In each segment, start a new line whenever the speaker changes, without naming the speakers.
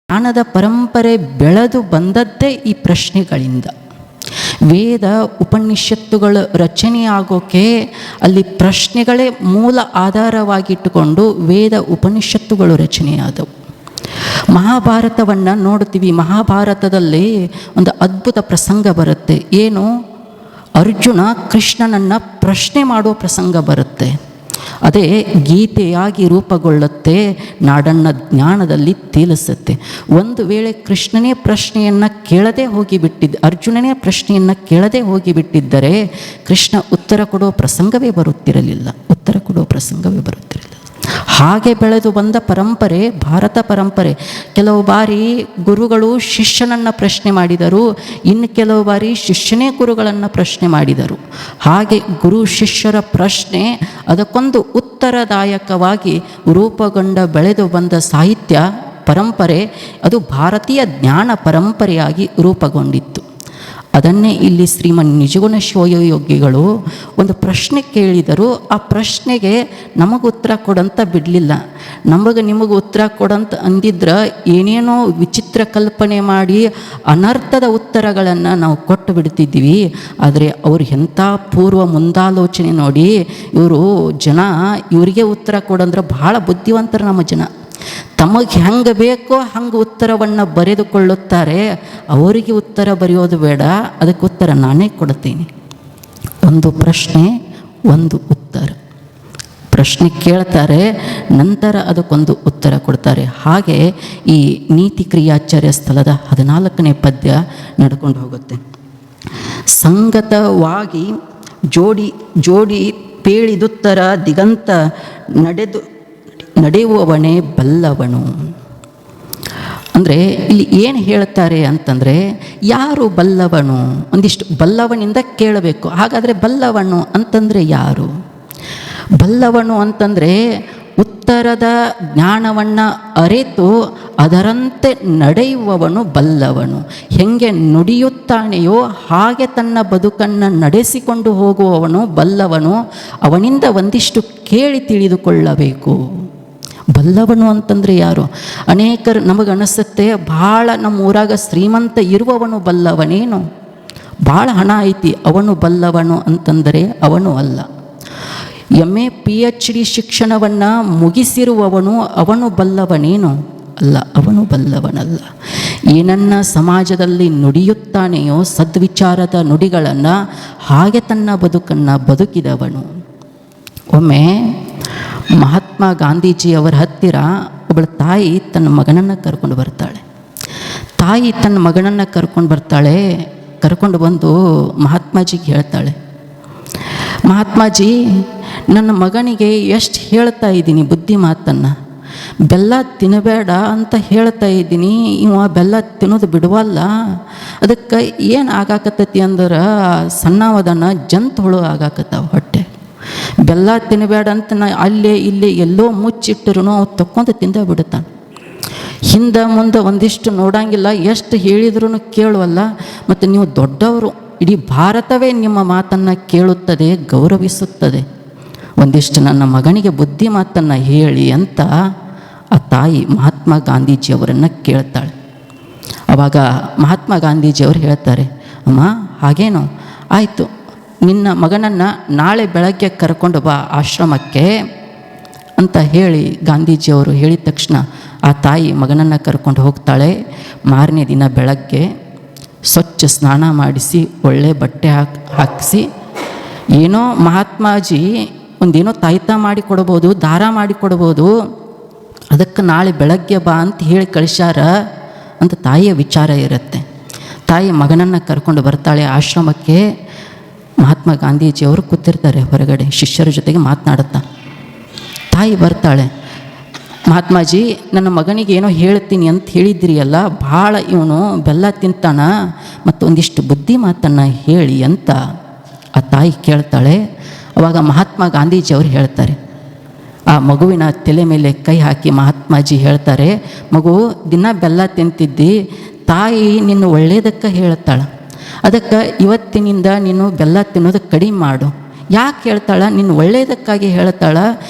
ಜ್ಞಾನದ ಪರಂಪರೆ ಬೆಳೆದು ಬಂದದ್ದೇ ಈ ಪ್ರಶ್ನೆಗಳಿಂದ. ವೇದ ಉಪನಿಷತ್ತುಗಳು ರಚನೆಯಾಗೋಕೆ ಅಲ್ಲಿ ಪ್ರಶ್ನೆಗಳೇ ಮೂಲ ಆಧಾರವಾಗಿಟ್ಟುಕೊಂಡು ವೇದ ಉಪನಿಷತ್ತುಗಳು ರಚನೆಯಾದವು. ಮಹಾಭಾರತವನ್ನು ನೋಡ್ತೀವಿ. ಮಹಾಭಾರತದಲ್ಲಿ ಒಂದು ಅದ್ಭುತ ಪ್ರಸಂಗ ಬರುತ್ತೆ. ಏನು? ಅರ್ಜುನ ಕೃಷ್ಣನನ್ನು ಪ್ರಶ್ನೆ ಮಾಡೋ ಪ್ರಸಂಗ ಬರುತ್ತೆ. ಅದೇ ಗೀತೆಯಾಗಿ ರೂಪುಗೊಳ್ಳುತ್ತೆ, ನಾಡನ್ನ ಜ್ಞಾನದಲ್ಲಿ ತೇಲಿಸುತ್ತೆ. ಒಂದು ವೇಳೆ ಕೃಷ್ಣನೇ ಪ್ರಶ್ನೆಯನ್ನು ಕೇಳದೆ ಹೋಗಿಬಿಟ್ಟಿದ್ದ, ಅರ್ಜುನನೇ ಪ್ರಶ್ನೆಯನ್ನು ಕೇಳದೆ ಹೋಗಿಬಿಟ್ಟಿದ್ದರೆ ಕೃಷ್ಣ ಉತ್ತರ ಕೊಡೋ ಪ್ರಸಂಗವೇ ಬರುತ್ತಿರಲಿಲ್ಲ. ಹಾಗೆ ಬೆಳೆದು ಬಂದ ಪರಂಪರೆ ಭಾರತ ಪರಂಪರೆ. ಕೆಲವು ಬಾರಿ ಗುರುಗಳು ಶಿಷ್ಯನನ್ನು ಪ್ರಶ್ನೆ ಮಾಡಿದರು, ಇನ್ನು ಕೆಲವು ಬಾರಿ ಶಿಷ್ಯನೇ ಗುರುಗಳನ್ನು ಪ್ರಶ್ನೆ ಮಾಡಿದರು. ಹಾಗೆ ಗುರು ಶಿಷ್ಯರ ಪ್ರಶ್ನೆ ಅದಕ್ಕೊಂದು ಉತ್ತರದಾಯಕವಾಗಿ ರೂಪುಗೊಂಡ ಬೆಳೆದು ಬಂದ ಸಾಹಿತ್ಯ ಪರಂಪರೆ ಅದು ಭಾರತೀಯ ಜ್ಞಾನ ಪರಂಪರೆಯಾಗಿ ರೂಪುಗೊಂಡಿತ್ತು. ಅದನ್ನೇ ಇಲ್ಲಿ ಶ್ರೀಮನ್ ನಿಜಗುಣ ಶಿವಯೋಗಿಗಳು ಒಂದು ಪ್ರಶ್ನೆ ಕೇಳಿದರು. ಆ ಪ್ರಶ್ನೆಗೆ ನಮಗೆ ಉತ್ತರ ಕೊಡಂತ ಬಿಡಲಿಲ್ಲ. ನಿಮಗೆ ಉತ್ತರ ಕೊಡಂತ ಅಂದಿದ್ರೆ ಏನೇನೋ ವಿಚಿತ್ರ ಕಲ್ಪನೆ ಮಾಡಿ ಅನರ್ಥದ ಉತ್ತರಗಳನ್ನು ನಾವು ಕೊಟ್ಟು ಬಿಡ್ತಿದ್ವಿ. ಆದರೆ ಅವರು ಎಂಥ ಪೂರ್ವ ಮುಂದಾಲೋಚನೆ ನೋಡಿ, ಇವರಿಗೆ ಉತ್ತರ ಕೊಡಂದ್ರೆ ಭಾಳ ಬುದ್ಧಿವಂತರು ನಮ್ಮ ಜನ. ತಮಗೆ ಹೆಂಗೆ ಬೇಕೋ ಹಂಗೆ ಉತ್ತರವನ್ನು ಬರೆದುಕೊಳ್ಳುತ್ತಾರೆ. ಅವರಿಗೆ ಉತ್ತರ ಬರೆಯೋದು ಬೇಡ, ಅದಕ್ಕೆ ಉತ್ತರ ನಾನೇ ಕೊಡ್ತೀನಿ. ಒಂದು ಪ್ರಶ್ನೆ, ಒಂದು ಉತ್ತರ. ಪ್ರಶ್ನೆ ಕೇಳ್ತಾರೆ, ನಂತರ ಅದಕ್ಕೊಂದು ಉತ್ತರ ಕೊಡ್ತಾರೆ. ಹಾಗೆ ಈ ನೀತಿ ಕ್ರಿಯಾಚಾರ್ಯ ಸ್ಥಳದ 14ನೇ ಪದ್ಯ ನಡ್ಕೊಂಡು ಹೋಗುತ್ತೆ. ಸಂಗತವಾಗಿ ಜೋಡಿ ಪೇಳಿದುತ್ತರ ದಿಗಂತ ನಡೆಯುವವನೇ ಬಲ್ಲವನು. ಅಂದರೆ ಇಲ್ಲಿ ಏನು ಹೇಳ್ತಾರೆ ಅಂತಂದರೆ, ಯಾರು ಬಲ್ಲವನು? ಒಂದಿಷ್ಟು ಬಲ್ಲವನಿಂದ ಕೇಳಬೇಕು. ಹಾಗಾದರೆ ಬಲ್ಲವನು ಅಂತಂದರೆ ಯಾರು? ಬಲ್ಲವನು ಅಂತಂದರೆ ಉತ್ತರದ ಜ್ಞಾನವನ್ನು ಅರಿತು ಅದರಂತೆ ನಡೆಯುವವನು ಬಲ್ಲವನು. ಹೇಗೆ ನುಡಿಯುತ್ತಾನೆಯೋ ಹಾಗೆ ತನ್ನ ಬದುಕನ್ನು ನಡೆಸಿಕೊಂಡು ಹೋಗುವವನು ಬಲ್ಲವನು. ಅವನಿಂದ ಒಂದಿಷ್ಟು ಕೇಳಿ ತಿಳಿದುಕೊಳ್ಳಬೇಕು. ಬಲ್ಲವನು ಅಂತಂದರೆ ಯಾರು? ಅನೇಕರು ನಮಗನಿಸುತ್ತೆ, ಭಾಳ ನಮ್ಮ ಊರಾಗ ಶ್ರೀಮಂತ ಇರುವವನು ಬಲ್ಲವನೇನು, ಭಾಳ ಹಣ ಐತಿ ಅವನು ಬಲ್ಲವನು ಅಂತಂದರೆ ಅವನು ಅಲ್ಲ. MA PhD ಶಿಕ್ಷಣವನ್ನು ಮುಗಿಸಿರುವವನು ಅವನು ಬಲ್ಲವನೇನು? ಅಲ್ಲ, ಅವನು ಬಲ್ಲವನಲ್ಲ. ಏನನ್ನ ಸಮಾಜದಲ್ಲಿ ನುಡಿಯುತ್ತಾನೆಯೋ ಸದ್ವಿಚಾರದ ನುಡಿಗಳನ್ನು ಹಾಗೆ ತನ್ನ ಬದುಕನ್ನು ಬದುಕಿದವನು. ಒಮ್ಮೆ ಮಹಾತ್ಮ ಗಾಂಧೀಜಿಯವರ ಹತ್ತಿರ ಒಬ್ಬಳು ತಾಯಿ ತನ್ನ ಮಗನನ್ನು ಕರ್ಕೊಂಡು ಬರ್ತಾಳೆ. ಕರ್ಕೊಂಡು ಬಂದು ಮಹಾತ್ಮಾಜಿಗೆ ಹೇಳ್ತಾಳೆ, ಮಹಾತ್ಮಾಜಿ, ನನ್ನ ಮಗನಿಗೆ ಎಷ್ಟು ಹೇಳ್ತಾ ಇದ್ದೀನಿ ಬುದ್ಧಿ ಮಾತನ್ನು. ಬೆಲ್ಲ ತಿನ್ನಬೇಡ ಅಂತ ಹೇಳ್ತಾ ಇದ್ದೀನಿ, ಇವ ಬೆಲ್ಲ ತಿನ್ನೋದು ಬಿಡುವಲ್ಲ. ಅದಕ್ಕೆ ಏನು ಆಗಾಕತ್ತೈತಿ ಅಂದ್ರೆ ಸಣ್ಣವದನ್ನು ಜಂತು ಹುಳು ಆಗಾಕತ್ತಾವ ಹೊಟ್ಟೆ. ಬೆಲ್ಲ ತಿನ್ನಬೇಡ ಅಂತ ಅಲ್ಲೇ ಇಲ್ಲೇ ಎಲ್ಲೋ ಮುಚ್ಚಿಟ್ಟರು ಅವು ತಕ್ಕೊಂಡು ತಿಂದ ಬಿಡುತ್ತಾನೆ. ಹಿಂದೆ ಮುಂದೆ ಒಂದಿಷ್ಟು ನೋಡಂಗಿಲ್ಲ, ಎಷ್ಟು ಹೇಳಿದ್ರೂ ಕೇಳುವಲ್ಲ. ಮತ್ತು ನೀವು ದೊಡ್ಡವರು, ಇಡೀ ಭಾರತವೇ ನಿಮ್ಮ ಮಾತನ್ನು ಕೇಳುತ್ತದೆ, ಗೌರವಿಸುತ್ತದೆ. ಒಂದಿಷ್ಟು ನನ್ನ ಮಗನಿಗೆ ಬುದ್ಧಿ ಮಾತನ್ನು ಹೇಳಿ ಅಂತ ಆ ತಾಯಿ ಮಹಾತ್ಮ ಗಾಂಧೀಜಿಯವರನ್ನು ಕೇಳ್ತಾಳೆ. ಆವಾಗ ಮಹಾತ್ಮ ಗಾಂಧೀಜಿಯವರು ಹೇಳ್ತಾರೆ, ಅಮ್ಮ ಹಾಗೇನು ಆಯಿತು, ನಿನ್ನ ಮಗನನ್ನು ನಾಳೆ ಬೆಳಗ್ಗೆ ಕರ್ಕೊಂಡು ಬಾ ಆಶ್ರಮಕ್ಕೆ ಅಂತ ಹೇಳಿ ಗಾಂಧೀಜಿಯವರು ಹೇಳಿದ ತಕ್ಷಣ ಆ ತಾಯಿ ಮಗನನ್ನು ಕರ್ಕೊಂಡು ಹೋಗ್ತಾಳೆ. ಮಾರನೇ ದಿನ ಬೆಳಗ್ಗೆ ಸ್ವಚ್ಛ ಸ್ನಾನ ಮಾಡಿಸಿ ಒಳ್ಳೆ ಬಟ್ಟೆ ಹಾಕಿಸಿ, ಏನೋ ಮಹಾತ್ಮಾಜಿ ಒಂದೇನೋ ತಾಯ್ತ ಮಾಡಿ ಕೊಡ್ಬೋದು, ದಾರ ಮಾಡಿ ಕೊಡ್ಬೋದು, ಅದಕ್ಕೆ ನಾಳೆ ಬೆಳಗ್ಗೆ ಬಾ ಅಂತ ಹೇಳಿ ಕಳಿಸ್ಯಾರ ಅಂತ ತಾಯಿಯ ವಿಚಾರ ಇರುತ್ತೆ. ತಾಯಿ ಮಗನನ್ನು ಕರ್ಕೊಂಡು ಬರ್ತಾಳೆ ಆಶ್ರಮಕ್ಕೆ. ಮಹಾತ್ಮ ಗಾಂಧೀಜಿಯವರು ಕೂತಿರ್ತಾರೆ ಹೊರಗಡೆ ಶಿಷ್ಯರ ಜೊತೆಗೆ ಮಾತನಾಡುತ್ತಾ. ತಾಯಿ ಬರ್ತಾಳೆ, ಮಹಾತ್ಮಾಜಿ, ನನ್ನ ಮಗನಿಗೆ ಏನೋ ಹೇಳ್ತೀನಿ ಅಂತ ಹೇಳಿದ್ರಿ ಅಲ್ಲ, ಭಾಳ ಇವನು ಬೆಲ್ಲ ತಿಂತಾನ, ಮತ್ತು ಒಂದಿಷ್ಟು ಬುದ್ಧಿ ಮಾತನ್ನು ಹೇಳಿ ಅಂತ ಆ ತಾಯಿ ಕೇಳ್ತಾಳೆ. ಅವಾಗ ಮಹಾತ್ಮ ಗಾಂಧೀಜಿಯವರು ಹೇಳ್ತಾರೆ, ಆ ಮಗುವಿನ ತಲೆ ಮೇಲೆ ಕೈ ಹಾಕಿ ಮಹಾತ್ಮಾಜಿ ಹೇಳ್ತಾರೆ, ಮಗು ದಿನ ಬೆಲ್ಲ ತಿಂತಿದ್ದಿ, ತಾಯಿ ನಿನ್ನ ಒಳ್ಳೆಯದಕ್ಕೆ ಹೇಳ್ತಾಳೆ, ಅದಕ್ಕೆ ಇವತ್ತಿನಿಂದ ನೀನು ಬೆಲ್ಲ ತಿನ್ನೋದು ಕಡಿಮೆ ಮಾಡು. ಯಾಕೆ ಹೇಳ್ತಾಳೆ? ನಿನ್ನ ಒಳ್ಳೆಯದಕ್ಕಾಗಿ ಹೇಳ್ತಾಳ.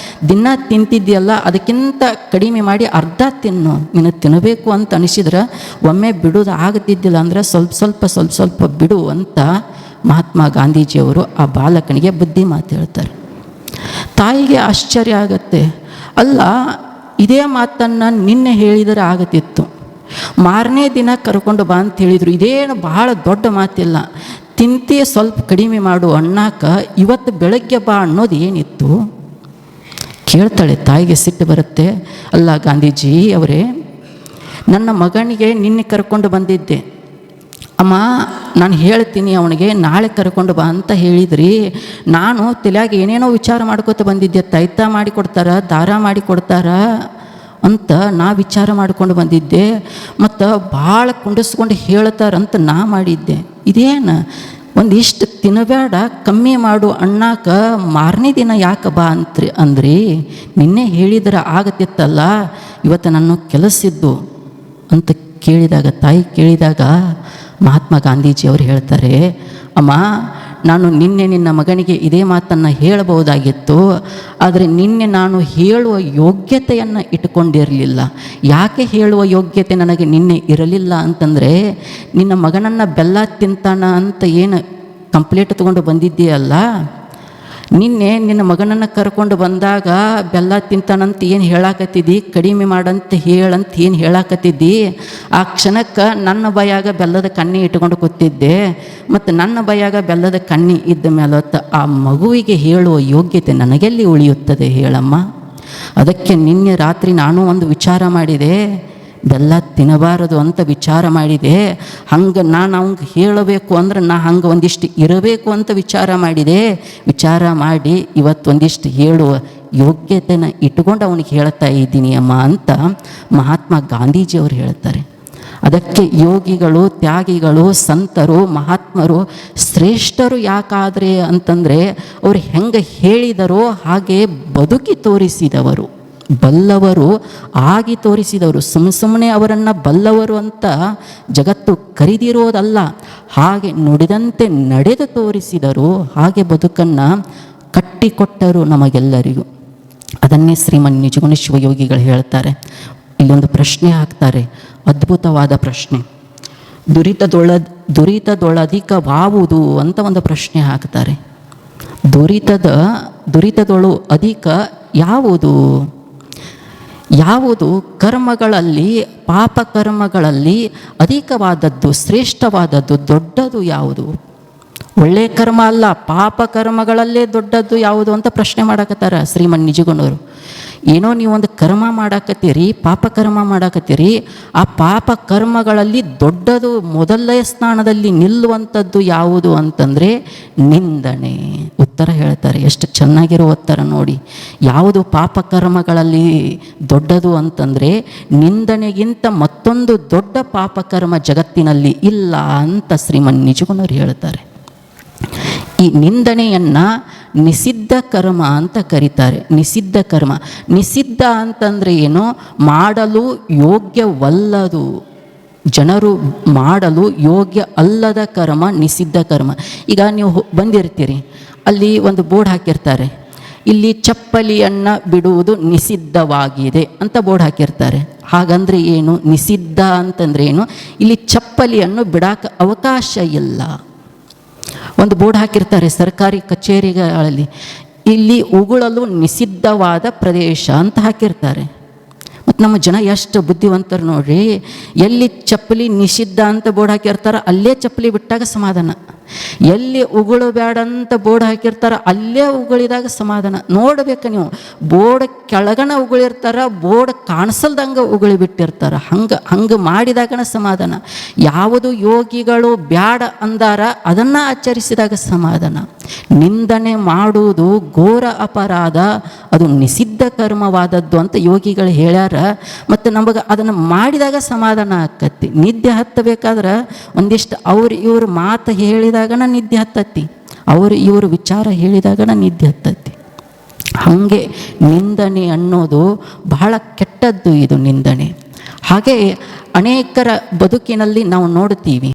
ದಿನ ತಿಂತಿದ್ಯಲ್ಲ, ಅದಕ್ಕಿಂತ ಕಡಿಮೆ ಮಾಡಿ ಅರ್ಧ ತಿನ್ನು. ನೀನು ತಿನ್ನಬೇಕು ಅಂತ ಅನಿಸಿದ್ರೆ ಒಮ್ಮೆ ಬಿಡೋದು ಆಗದಿದ್ದಿಲ್ಲ ಅಂದರೆ ಸ್ವಲ್ಪ ಬಿಡು ಅಂತ ಮಹಾತ್ಮ ಗಾಂಧೀಜಿಯವರು ಆ ಬಾಲಕನಿಗೆ ಬುದ್ಧಿ ಮಾತು ಹೇಳ್ತಾರೆ. ತಾಯಿಗೆ ಆಶ್ಚರ್ಯ ಆಗತ್ತೆ. ಅಲ್ಲ, ಇದೇ ಮಾತನ್ನು ನಿನ್ನೆ ಹೇಳಿದರೆ ಆಗತ್ತಿತ್ತು, ಮಾರನೇ ದಿನ ಕರ್ಕೊಂಡು ಬಾ ಅಂತ ಹೇಳಿದರು. ಇದೇನು ಬಹಳ ದೊಡ್ಡ ಮಾತಿಲ್ಲ, ತಿಂತಿ ಸ್ವಲ್ಪ ಕಡಿಮೆ ಮಾಡು ಅಣ್ಣಾಕ, ಇವತ್ತು ಬೆಳಗ್ಗೆ ಬಾ ಅನ್ನೋದು ಏನಿತ್ತು? ಕೇಳ್ತಾಳೆ. ತಾಯಿಗೆ ಸಿಟ್ಟು ಬರುತ್ತೆ. ಅಲ್ಲ ಗಾಂಧೀಜಿ ಅವರೇ, ನನ್ನ ಮಗನಿಗೆ ನಿನ್ನೆ ಕರ್ಕೊಂಡು ಬಂದಿದ್ದೆ. ಅಮ್ಮ, ನಾನು ಹೇಳ್ತೀನಿ ಅವನಿಗೆ ನಾಳೆ ಕರ್ಕೊಂಡು ಬಾ ಅಂತ ಹೇಳಿದ್ರಿ. ನಾನು ತಲೆಯಾಗಿ ಏನೇನೋ ವಿಚಾರ ಮಾಡ್ಕೋತ ಬಂದಿದ್ದೆ. ತಾಯ್ತ ಮಾಡಿಕೊಡ್ತಾರ, ದಾರ ಮಾಡಿಕೊಡ್ತಾರ ಅಂತ ನಾ ವಿಚಾರ ಮಾಡ್ಕೊಂಡು ಬಂದಿದ್ದೆ. ಮತ್ತು ಭಾಳ ಕುಂಡಿಸ್ಕೊಂಡು ಹೇಳ್ತಾರಂತ ನಾ ಮಾಡಿದ್ದೆ. ಇದೇನು ಒಂದಿಷ್ಟು ತಿನ್ನಬೇಡ, ಕಮ್ಮಿ ಮಾಡು ಅಣ್ಣಾಕ ಮಾರನೇ ದಿನ ಯಾಕೆ ಬಾ ಅಂದ್ರಿ? ನಿನ್ನೆ ಹೇಳಿದ್ರೆ ಆಗತ್ತಿತ್ತಲ್ಲ, ಇವತ್ತು ನನ್ನ ಕೆಲಸಿದ್ದು ಅಂತ ತಾಯಿ ಕೇಳಿದಾಗ ಮಹಾತ್ಮ ಗಾಂಧೀಜಿಯವರು ಹೇಳ್ತಾರೆ, ಅಮ್ಮ, ನಾನು ನಿನ್ನೆ ನಿನ್ನ ಮಗನಿಗೆ ಇದೇ ಮಾತನ್ನು ಹೇಳಬಹುದಾಗಿತ್ತು, ಆದರೆ ನಿನ್ನೆ ನಾನು ಹೇಳುವ ಯೋಗ್ಯತೆಯನ್ನು ಇಟ್ಕೊಂಡಿರಲಿಲ್ಲ. ಯಾಕೆ ಹೇಳುವ ಯೋಗ್ಯತೆ ನನಗೆ ನಿನ್ನೆ ಇರಲಿಲ್ಲ ಅಂತಂದರೆ, ನಿನ್ನ ಮಗನನ್ನು ಬೆಲ್ಲ ತಿಂತಾನ ಅಂತ ಏನು ಕಂಪ್ಲೇಂಟ್ ತೊಗೊಂಡು ಬಂದಿದ್ದೀಯಲ್ಲ, ನಿನ್ನೆ ನಿನ್ನ ಮಗನನ್ನು ಕರ್ಕೊಂಡು ಬಂದಾಗ ಬೆಲ್ಲ ತಿಂತಾನಂತ ಏನು ಹೇಳಾಕತ್ತಿದ್ದಿ, ಕಡಿಮೆ ಮಾಡಂತ ಹೇಳಂತ ಏನು ಹೇಳಾಕತ್ತಿದ್ದಿ, ಆ ಕ್ಷಣಕ್ಕೆ ನನ್ನ ಬಾಯಾಗ ಬೆಲ್ಲದ ಕಣ್ಣಿ ಇಟ್ಕೊಂಡು ಕೂತಿದ್ದೆ. ಮತ್ತು ನನ್ನ ಬಾಯಾಗ ಬೆಲ್ಲದ ಕಣ್ಣಿ ಇದ್ದ ಮೇಲತ್ತ ಆ ಮಗುವಿಗೆ ಹೇಳುವ ಯೋಗ್ಯತೆ ನನಗೆಲ್ಲಿ ಉಳಿಯುತ್ತದೆ ಹೇಳಮ್ಮ? ಅದಕ್ಕೆ ನಿನ್ನೆ ರಾತ್ರಿ ನಾನು ಒಂದು ವಿಚಾರ ಮಾಡಿದೆ, ಬೆಲ್ಲ ತಿನ್ನಬಾರದು ಅಂತ ವಿಚಾರ ಮಾಡಿದೆ. ಹಂಗೆ ನಾನು ಅವ್ಗೆ ಹೇಳಬೇಕು ಅಂದ್ರೆ ನಾ ಹಂಗೆ ಒಂದಿಷ್ಟು ಇರಬೇಕು ಅಂತ ವಿಚಾರ ಮಾಡಿ ಇವತ್ತೊಂದಿಷ್ಟು ಹೇಳುವ ಯೋಗ್ಯತೆನ ಇಟ್ಕೊಂಡು ಅವನಿಗೆ ಹೇಳ್ತಾ ಇದ್ದೀನಿ ಅಮ್ಮ ಅಂತ ಮಹಾತ್ಮ ಗಾಂಧೀಜಿಯವರು ಹೇಳ್ತಾರೆ. ಅದಕ್ಕೆ ಯೋಗಿಗಳು, ತ್ಯಾಗಿಗಳು, ಸಂತರು, ಮಹಾತ್ಮರು ಶ್ರೇಷ್ಠರು ಯಾಕಾದರೆ ಅಂತಂದರೆ ಅವರು ಹೆಂಗೆ ಹೇಳಿದರೋ ಹಾಗೆ ಬದುಕಿ ತೋರಿಸಿದವರು, ಬಲ್ಲವರು ಆಗಿ ತೋರಿಸಿದವರು. ಸುಮ್ಮನೆ ಅವರನ್ನು ಬಲ್ಲವರು ಅಂತ ಜಗತ್ತು ಕರೆದಿರೋದಲ್ಲ, ಹಾಗೆ ನುಡಿದಂತೆ ನಡೆದು ತೋರಿಸಿದರು, ಹಾಗೆ ಬದುಕನ್ನು ಕಟ್ಟಿಕೊಟ್ಟರು ನಮಗೆಲ್ಲರಿಗೂ. ಅದನ್ನೇ ಶ್ರೀಮನ್ ನಿಜಗುಣ ಶಿವಯೋಗಿಗಳು ಹೇಳ್ತಾರೆ. ಇಲ್ಲೊಂದು ಪ್ರಶ್ನೆ ಹಾಕ್ತಾರೆ, ಅದ್ಭುತವಾದ ಪ್ರಶ್ನೆ. ದುರಿತದೊಳಧಿಕವಾವುದು ಅಂತ ಒಂದು ಪ್ರಶ್ನೆ ಹಾಕ್ತಾರೆ. ದುರಿತದೊಳು ಅಧಿಕ ಯಾವುದು ಕರ್ಮಗಳಲ್ಲಿ, ಪಾಪ ಕರ್ಮಗಳಲ್ಲಿ ಅಧಿಕವಾದದ್ದು, ಶ್ರೇಷ್ಠವಾದದ್ದು, ದೊಡ್ಡದು ಯಾವುದು? ಒಳ್ಳೆಯ ಕರ್ಮ ಅಲ್ಲ, ಪಾಪ ಕರ್ಮಗಳಲ್ಲೇ ದೊಡ್ಡದ್ದು ಯಾವುದು ಅಂತ ಪ್ರಶ್ನೆ ಮಾಡಕತ್ತಾರ ಶ್ರೀಮನ್ ನಿಜಗುಣವರು. ಏನೋ ನೀವೊಂದು ಕರ್ಮ ಮಾಡಾಕತ್ತೀರಿ, ಪಾಪ ಕರ್ಮ ಮಾಡಾಕತ್ತೀರಿ, ಆ ಪಾಪ ಕರ್ಮಗಳಲ್ಲಿ ದೊಡ್ಡದು ಮೊದಲನೇ ಸ್ಥಾನದಲ್ಲಿ ನಿಲ್ಲುವಂಥದ್ದು ಯಾವುದು ಅಂತಂದರೆ ನಿಂದನೆ. ಉತ್ತರ ಹೇಳ್ತಾರೆ, ಎಷ್ಟು ಚೆನ್ನಾಗಿರೋ ಉತ್ತರ ನೋಡಿ. ಯಾವುದು ಪಾಪ ಕರ್ಮಗಳಲ್ಲಿ ದೊಡ್ಡದು ಅಂತಂದರೆ ನಿಂದನೆಗಿಂತ ಮತ್ತೊಂದು ದೊಡ್ಡ ಪಾಪ ಕರ್ಮ ಜಗತ್ತಿನಲ್ಲಿ ಇಲ್ಲ ಅಂತ ಶ್ರೀಮನ್ ನಿಜಗುಣರು ಹೇಳ್ತಾರೆ. ಈ ನಿಂದನೆಯನ್ನು ನಿಷಿದ್ಧ ಕರ್ಮ ಅಂತ ಕರೀತಾರೆ. ನಿಷಿದ್ಧ ಕರ್ಮ, ನಿಷಿದ್ಧ ಅಂತಂದರೆ ಏನು? ಮಾಡಲು ಯೋಗ್ಯವಲ್ಲದು, ಜನರು ಮಾಡಲು ಯೋಗ್ಯ ಅಲ್ಲದ ಕರ್ಮ ನಿಷಿದ್ಧ ಕರ್ಮ. ಈಗ ನೀವು ಬಂದಿರ್ತೀರಿ, ಅಲ್ಲಿ ಒಂದು ಬೋರ್ಡ್ ಹಾಕಿರ್ತಾರೆ, ಇಲ್ಲಿ ಚಪ್ಪಲಿಯನ್ನು ಬಿಡುವುದು ನಿಷಿದ್ಧವಾಗಿದೆ ಅಂತ ಬೋರ್ಡ್ ಹಾಕಿರ್ತಾರೆ. ಹಾಗಂದ್ರೆ ಏನು? ನಿಷಿದ್ಧ ಅಂತಂದ್ರೆ ಏನು? ಇಲ್ಲಿ ಚಪ್ಪಲಿಯನ್ನು ಬಿಡಾಕ ಅವಕಾಶ ಇಲ್ಲ. ಒಂದು ಬೋರ್ಡ್ ಹಾಕಿರ್ತಾರೆ ಸರ್ಕಾರಿ ಕಚೇರಿಗಳಲ್ಲಿ, ಇಲ್ಲಿ ಉಗುಳಲು ನಿಷಿದ್ಧವಾದ ಪ್ರದೇಶ ಅಂತ ಹಾಕಿರ್ತಾರೆ. ಮತ್ತು ನಮ್ಮ ಜನ ಎಷ್ಟು ಬುದ್ಧಿವಂತರು ನೋಡ್ರಿ, ಎಲ್ಲಿ ಚಪ್ಪಲಿ ನಿಷಿದ್ಧ ಅಂತ ಬೋರ್ಡ್ ಹಾಕಿರ್ತಾರೆ ಅಲ್ಲೇ ಚಪ್ಪಲಿ ಬಿಟ್ಟಾಗ ಸಮಾಧಾನ, ಎಲ್ಲಿ ಉಗುಳು ಬೇಡ ಅಂತ ಬೋರ್ಡ್ ಹಾಕಿರ್ತಾರೆ ಅಲ್ಲೇ ಉಗುಳಿದಾಗ ಸಮಾಧಾನ. ನೋಡ್ಬೇಕು ನೀವು, ಬೋರ್ಡ್ ಕೆಳಗಣ ಉಗುಳಿರ್ತಾರೆ, ಬೋರ್ಡ್ ಕಾಣಿಸಲ್ದಂಗೆ ಉಗುಳಿ ಬಿಟ್ಟಿರ್ತಾರೆ. ಹಂಗೆ ಮಾಡಿದಾಗನ ಸಮಾಧಾನ. ಯಾವುದು ಯೋಗಿಗಳು ಬ್ಯಾಡ ಅಂದಾರ ಅದನ್ನು ಆಚರಿಸಿದಾಗ ಸಮಾಧಾನ. ನಿಂದನೆ ಮಾಡುವುದು ಘೋರ ಅಪರಾಧ, ಅದು ನಿಷಿದ್ಧ ಕರ್ಮವಾದದ್ದು ಅಂತ ಯೋಗಿಗಳು ಹೇಳ್ಯಾರ. ಮತ್ತು ನಮಗೆ ಅದನ್ನು ಮಾಡಿದಾಗ ಸಮಾಧಾನ ಆಕತಿ. ನಿದ್ದೆ ಹತ್ತಬೇಕಾದ್ರೆ ಒಂದಿಷ್ಟು ಇವ್ರ ಮಾತು ಹೇಳಿದಾಗನ ನಿದ್ದೆ ಹತ್ತತಿ, ಇವರು ವಿಚಾರ ಹೇಳಿದಾಗನ ನಿದ್ದೆ ಹತ್ತತಿ. ಹಾಗೆ ನಿಂದನೆ ಅನ್ನೋದು ಬಹಳ ಕೆಟ್ಟದ್ದು ಇದು ನಿಂದನೆ. ಹಾಗೆ ಅನೇಕರ ಬದುಕಿನಲ್ಲಿ ನಾವು ನೋಡ್ತೀವಿ.